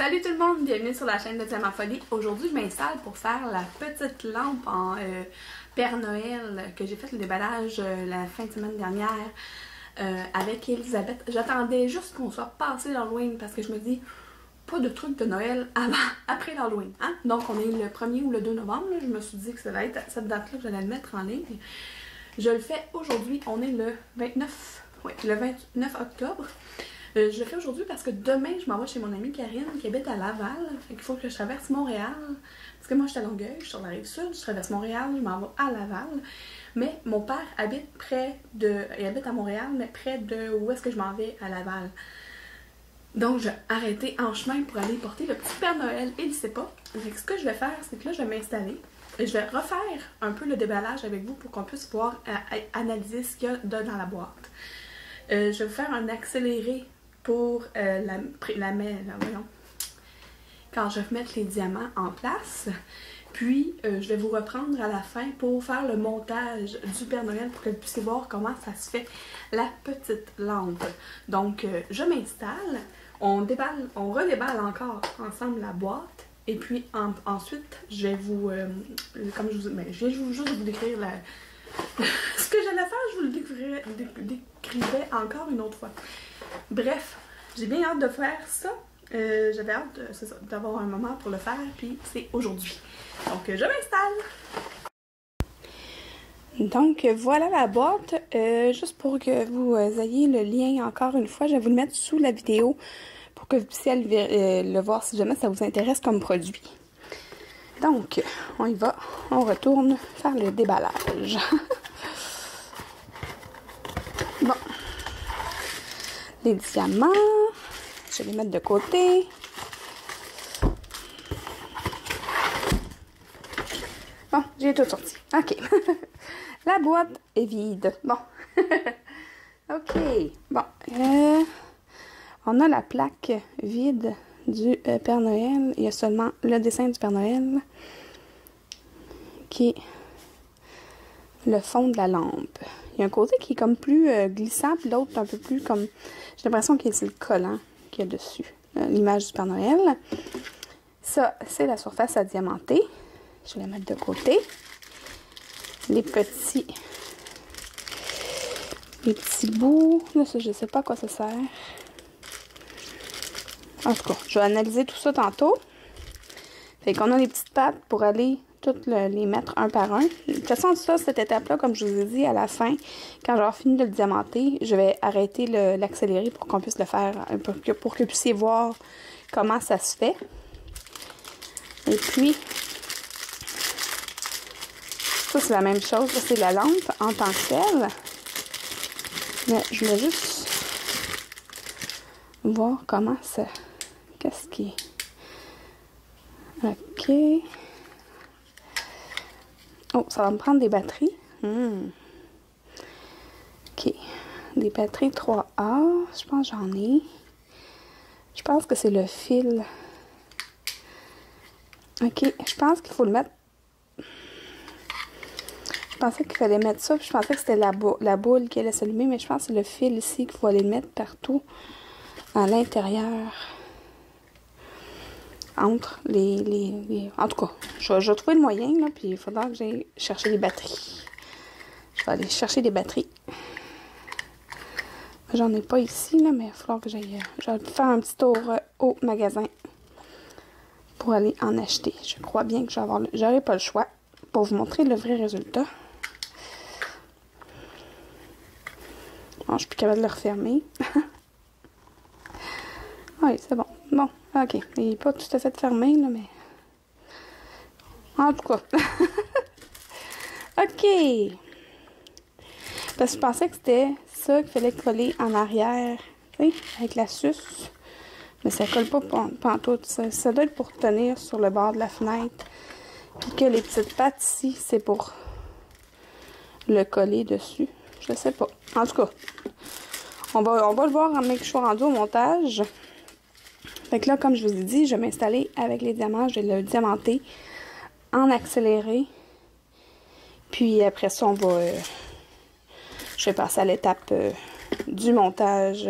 Salut tout le monde, bienvenue sur la chaîne de Diamant Folie. Aujourd'hui, je m'installe pour faire la petite lampe en Père Noël que j'ai fait le déballage la fin de semaine dernière avec Elisabeth. J'attendais juste qu'on soit passé l'Halloween parce que je me dis, pas de truc de Noël après l'Halloween. Hein? Donc, on est le 1er ou le 2 novembre. Là. Je me suis dit que ça allait être cette date-là que j'allais le mettre en ligne. Je le fais aujourd'hui. On est le 29, oui, le 29 octobre. Je le fais aujourd'hui parce que demain, je m'en vais chez mon amie Karine qui habite à Laval. Fait qu'il faut que je traverse Montréal. Parce que moi, je suis à Longueuil, je suis sur la Rive-Sud, je traverse Montréal, je m'en vais à Laval. Mais mon père habite il habite à Montréal, mais près de où est-ce que je m'en vais à Laval. Donc, j'ai arrêté en chemin pour aller porter le petit Père Noël et il ne sait pas. Donc, ce que je vais faire, c'est que là, je vais m'installer. Et je vais refaire un peu le déballage avec vous pour qu'on puisse pouvoir analyser ce qu'il y a dans la boîte. Je vais vous faire un accéléré pour quand je vais mettre les diamants en place. Puis, je vais vous reprendre à la fin pour faire le montage du Père Noël pour que vous puissiez voir comment ça se fait la petite lampe. Donc, je m'installe, on redéballe encore ensemble la boîte. Et puis, ensuite, je vais vous, comme je viens juste vous décrire ce que j'allais faire, je vous le décrivais encore une autre fois. Bref, j'ai bien hâte de faire ça. J'avais hâte d'avoir un moment pour le faire, puis c'est aujourd'hui. Donc, je m'installe. Donc, voilà la boîte. Juste pour que vous ayez le lien encore une fois, je vais vous le mettre sous la vidéo pour que vous puissiez le voir si jamais ça vous intéresse comme produit. Donc, on y va. On retourne faire le déballage. Bon. Les diamants. Je vais les mettre de côté. Bon, j'ai tout sorti. OK. La boîte est vide. Bon. OK. Bon. On a la plaque vide du Père Noël. Il y a seulement le dessin du Père Noël qui est le fond de la lampe. Il y a un côté qui est comme plus glissant, puis l'autre un peu plus comme... J'ai l'impression que c'est le collant qu'il y a dessus. L'image du Père Noël. Ça, c'est la surface à diamanter. Je vais la mettre de côté. Les petits bouts. Là, ça, je ne sais pas à quoi ça sert. En tout cas, je vais analyser tout ça tantôt. Fait qu'on a les petites pattes pour aller toutes les mettre un par un. De toute façon, ça, cette étape-là, comme je vous ai dit, à la fin, quand j'aurai fini de le diamanter, je vais arrêter l'accélérer pour qu'on puisse le faire, pour que vous puissiez voir comment ça se fait. Et puis, ça, c'est la même chose. Ça, c'est la lampe en tant que telle. Mais je voulais juste voir comment ça... Qu'est-ce qui est... OK. Oh, ça va me prendre des batteries. OK. Des batteries 3A. Je pense que j'en ai. Je pense que c'est le fil. OK. Je pense qu'il faut le mettre... Je pensais qu'il fallait mettre ça. Puis je pensais que c'était la boule qui allait s'allumer. Mais je pense que c'est le fil ici qu'il faut aller le mettre partout à l'intérieur. Entre les... En tout cas, je vais trouver le moyen, là, puis il faudra que j'aille chercher les batteries. Je vais aller chercher des batteries. J'en ai pas ici, là, mais il va falloir que j'aille... Je vais faire un petit tour au magasin pour aller en acheter. Je crois bien que j'aurai pas le choix pour vous montrer le vrai résultat. Bon, je suis plus capable de le refermer. Oui, c'est bon. Bon, OK. Il n'est pas tout à fait fermé, là, mais... En tout cas. OK. Parce que je pensais que c'était ça qu'il fallait coller en arrière. Oui, avec la suce. Mais ça colle pas pantoute. Ça doit être pour tenir sur le bord de la fenêtre. Puis que les petites pattes ici, c'est pour le coller dessus. Je sais pas. En tout cas, on va le voir en même que je suis rendu au montage. Fait que là, comme je vous ai dit, je vais m'installer avec les diamants. Je vais le diamanter en accéléré. Puis après ça, je vais passer à l'étape du montage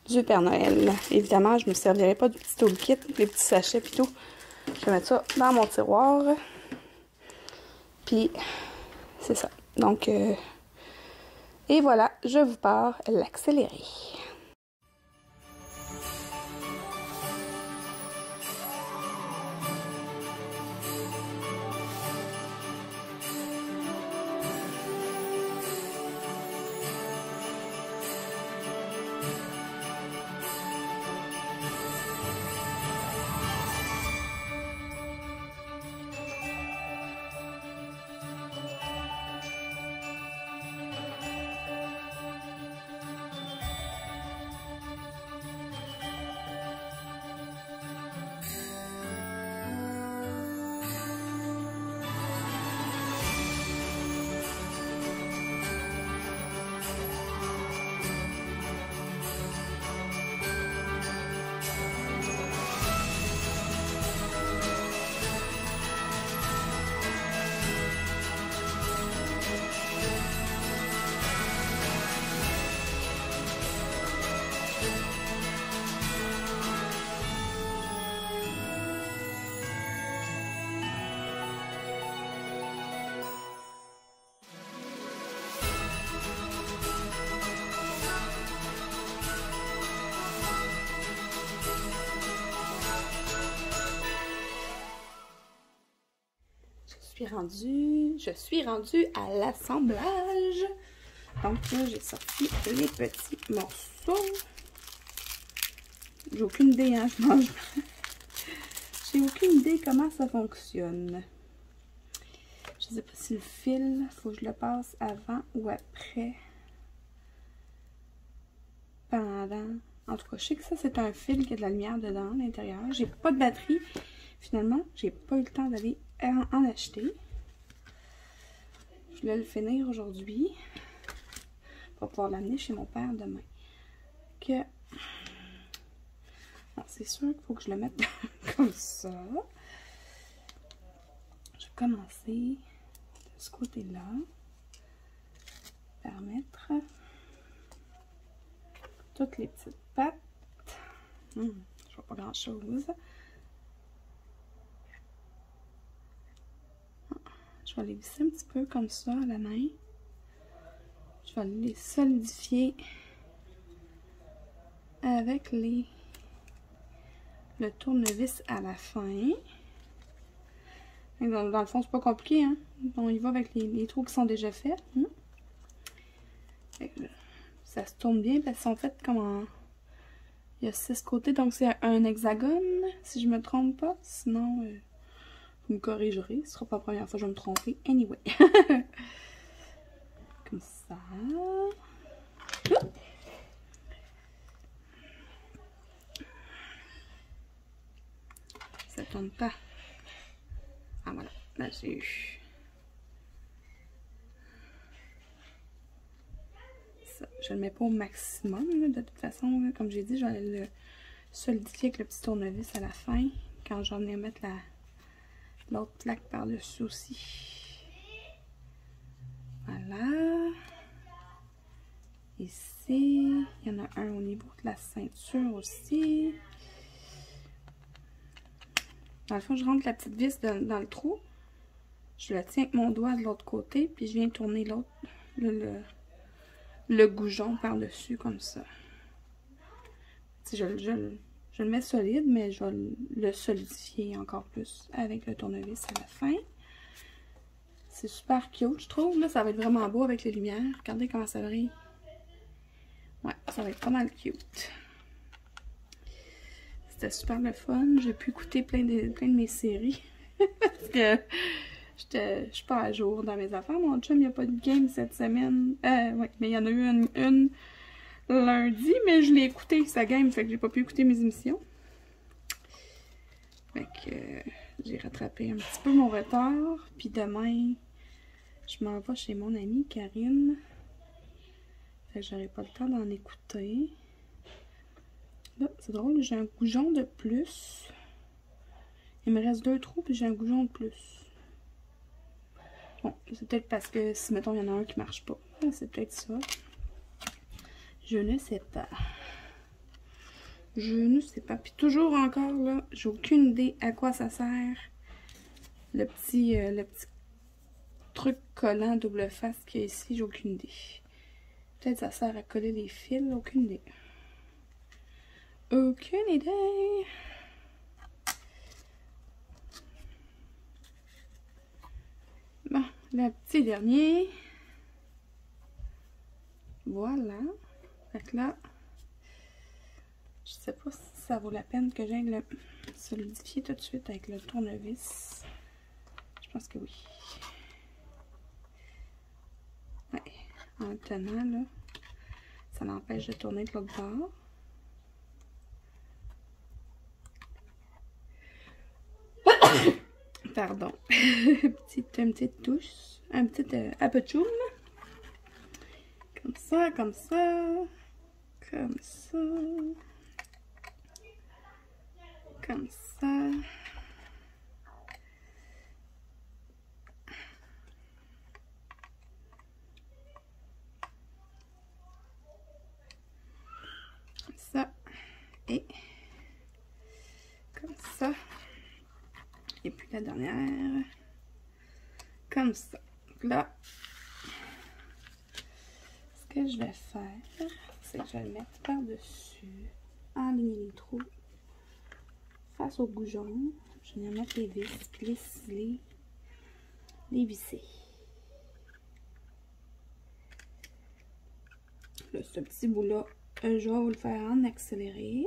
du Père Noël. Évidemment, je ne me servirai pas du petit toolkit, les petits sachets et tout. Je vais mettre ça dans mon tiroir. Puis, c'est ça. Donc, et voilà, je vous pars l'accéléré. Je suis rendue à l'assemblage. Donc là, j'ai sorti les petits morceaux. J'ai aucune idée, hein, je mange. J'ai aucune idée comment ça fonctionne. Je sais pas si le fil, faut que je le passe avant ou après. Pendant. En tout cas, je sais que ça, c'est un fil qui a de la lumière dedans, à l'intérieur. J'ai pas de batterie. Finalement, j'ai pas eu le temps d'aller en acheter. Je voulais le finir aujourd'hui pour pouvoir l'amener chez mon père demain. Que bon, c'est sûr qu'il faut que je le mette comme ça. Je vais commencer de ce côté-là par mettre toutes les petites pattes. Je vois pas grand-chose. Je vais les visser un petit peu comme ça à la main. Je vais les solidifier avec le tournevis à la fin. Dans le fond, c'est pas compliqué, hein? On y va avec les trous qui sont déjà faits. Ça se tourne bien parce qu'ils sont faits comme en... Il y a 6 côtés, donc c'est un hexagone, si je me trompe pas. Sinon... vous me corrigerez, ce sera pas la première fois que je vais me tromper. Anyway. Comme ça. Ça tourne pas. Ah voilà, là j'ai eu. Ça, je le mets pas au maximum, là, de toute façon. Là, comme j'ai dit, j'allais le solidifier avec le petit tournevis à la fin. Quand j'en ai mettre l'autre plaque par-dessus aussi. Voilà. Ici, il y en a un au niveau de la ceinture aussi. Dans le fond, je rentre la petite vis dans le trou. Je la tiens avec mon doigt de l'autre côté, puis je viens tourner l'autre, le goujon par-dessus comme ça. Je le mets solide, mais je vais le solidifier encore plus avec le tournevis à la fin. C'est super cute, je trouve. Là, ça va être vraiment beau avec les lumières. Regardez comment ça brille. Ouais, ça va être pas mal cute. C'était super le fun. J'ai pu écouter plein de mes séries. Parce que je suis pas à jour dans mes affaires. Mon chum, il n'y a pas de game cette semaine. Ouais, mais il y en a eu une lundi, mais je l'ai écouté sa game, fait que j'ai pas pu écouter mes émissions. Fait que j'ai rattrapé un petit peu mon retard. Puis demain, je m'en vais chez mon amie Karine. Fait que j'aurai pas le temps d'en écouter. Là, c'est drôle, j'ai un goujon de plus. Il me reste 2 trous, puis j'ai un goujon de plus. Bon, c'est peut-être parce que si, mettons, il y en a un qui marche pas. C'est peut-être ça. Je ne sais pas. Je ne sais pas. Puis toujours encore, là, j'ai aucune idée à quoi ça sert. Le petit truc collant double face qu'il y a ici, j'ai aucune idée. Peut-être ça sert à coller les fils, aucune idée. Aucune idée. Bon, le petit dernier. Voilà. Fait que là, je sais pas si ça vaut la peine que j'aille le solidifier tout de suite avec le tournevis. Je pense que oui. Ouais. En le tenant, là, ça l'empêche de tourner de l'autre bord. Pardon. Une petite touche. Un petit apotchoum. Comme ça, comme ça. Comme ça. Comme ça. Comme ça. Et comme ça. Et puis la dernière. Comme ça. Donc là, ce que je vais faire, c'est que je vais le mettre par-dessus. Aligner les trous. Face au goujon. Je vais mettre les vis, puis les visser. Là, ce petit bout-là, je vais vous le faire en accéléré.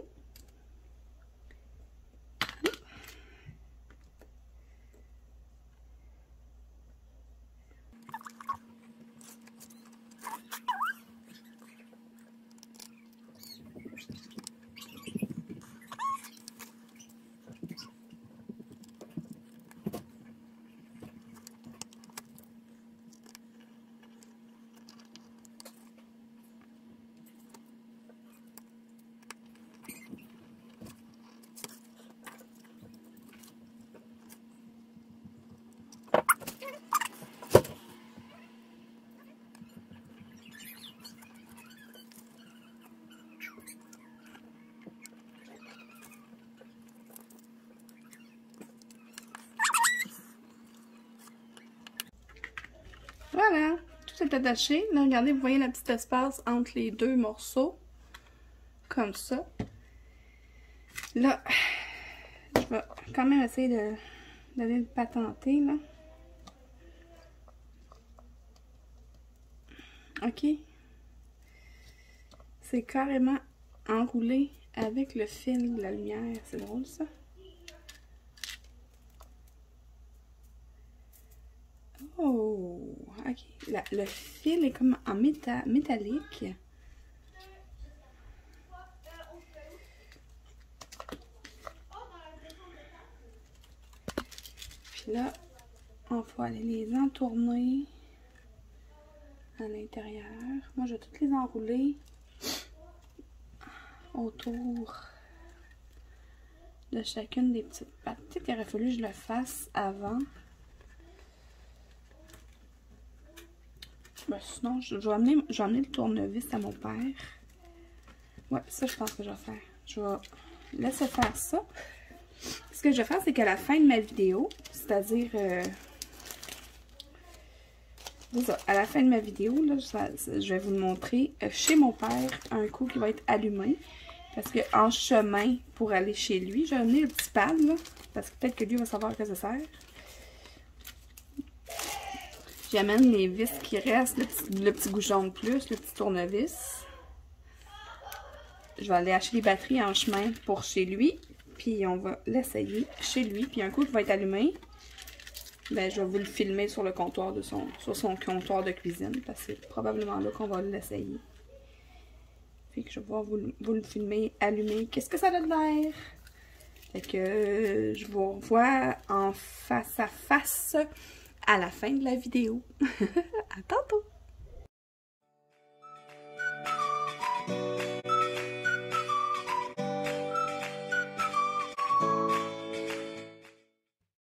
Voilà, tout est attaché. Là, regardez, vous voyez la petite espace entre les deux morceaux. Comme ça. Là, je vais quand même essayer d'aller le patenter, là. Ok. C'est carrément enroulé avec le fil de la lumière. C'est drôle, ça. Oh, ok. Le fil est comme en métallique. Puis là, on va aller les entourner à l'intérieur. Moi, je vais toutes les enrouler autour de chacune des petites pattes. Peut-être qu'il aurait fallu que je le fasse avant. Ben, sinon, je vais amener le tournevis à mon père. Ouais, ça, je pense que je vais faire. Je vais laisser faire ça. Ce que je vais faire, c'est qu'à la fin de ma vidéo, c'est-à-dire... à la fin de ma vidéo, là, je vais vous le montrer chez mon père, un coup qui va être allumé. Parce qu'en chemin, pour aller chez lui, j'ai amené le petit pad, là, parce que peut-être que lui va savoir à quoi ça sert. J'amène les vis qui restent, le petit goujon de plus, le petit tournevis. Je vais aller acheter les batteries en chemin pour chez lui. Puis on va l'essayer chez lui. Puis un coup qui va être allumé, ben, je vais vous le filmer sur le comptoir sur son comptoir de cuisine. Parce que c'est probablement là qu'on va l'essayer. Puis que je vais pouvoir vous le filmer allumé. Qu'est-ce que ça a de l'air? Fait que je vous revois en face à face à la fin de la vidéo. À tantôt!